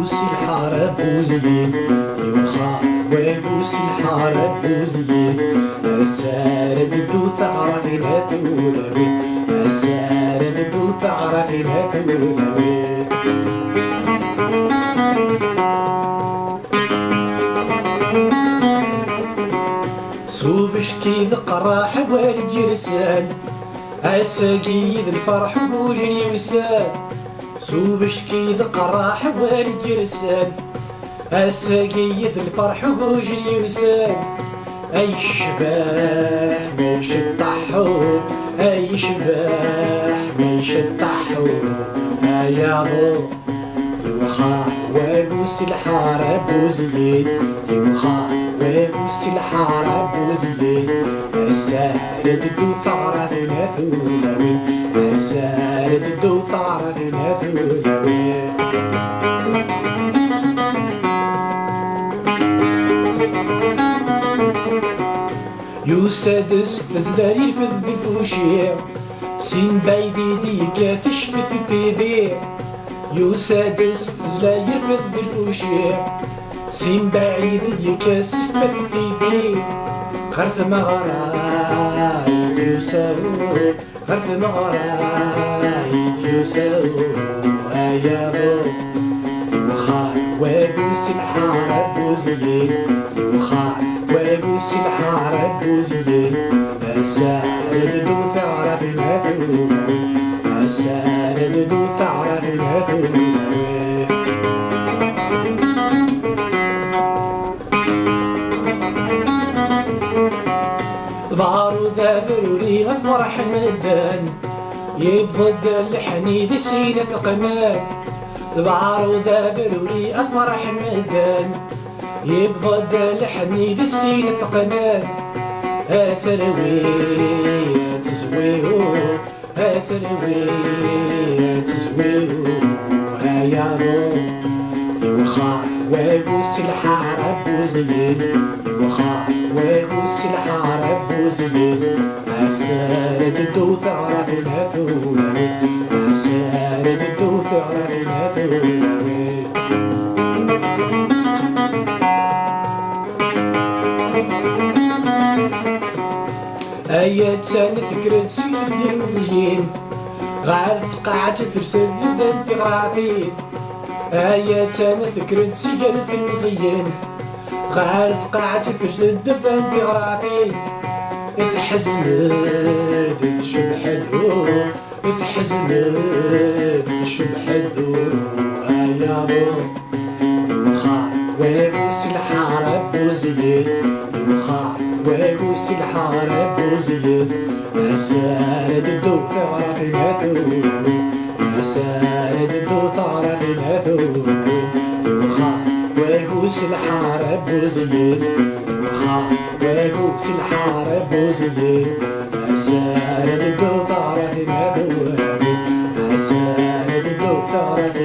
ويبوس الحارة بوزيين يوخا ويبوس الحارة بوزيين السارد دو ثغرتنا ثولوين السارد دو ثغرتنا ثولوين صوبش كيد قراح والجرسان الساقيد الفرح بوجني وسان صوبش كيد قراح والجرسان الساقيد الفرح بوجني وسان اي شباح ما يشطحو اي شباح ما يشطحو يا ضو يوخا وابوس الحارة بوزيين يوخا وابوس الحارة بوزيين السارد دو ثغرتنا ثولوين السارد دو ثغرتنا ثولوين يوسادس تزداري في الذفوشيع سين بايدي ديكا تشفت تذيع يوسادس تزلاير في الذفوشيع سين بعيد يكاسف الذيبي غرف مغرايد يساو غرف مغرايد يساو يا ضو يوخا وابوس الحارة بوزيين يوخا وابوس الحارة بوزيين السارد دو ثغرتنا ثولوين السارد دو ثغرتنا ثولوين ضارو ذا بروري غفرح مدان يبضد الحنيد سينة قنان ضارو ذا بروري أفرح مدان يبضد الحنيد سينة قنان أتروي أتزويو أتروي أتزويو هيا ضو يوخا وابوس الحارة بوزيين يوخا وابوس الحارة بوزيين السارد دو ثغرتنا ثولوين السارد دو ثغرتنا ثولوين أيات سنة ذكرت سيدي المضيين غارف قاعة ترسل ذات غرابين أيات سنة ذكرت سيدي المضيين غارف قاعة ترسل ذات غرابين إذ حزنت إذ شبحدو إذ حزنت إذ شبحدو يا ضو يوخا وابوس الحارة بوزيين يوخا وابوس الحارة بوزيين السارد دو ثغرتنا ثولوين السارد دو ثغرتنا ثولوين يوخا وابوس الحارة بوزيين يوخا وابوس الحارة بوزيين السارد دو ثغرتنا ثولوين السارد دو ثغرتنا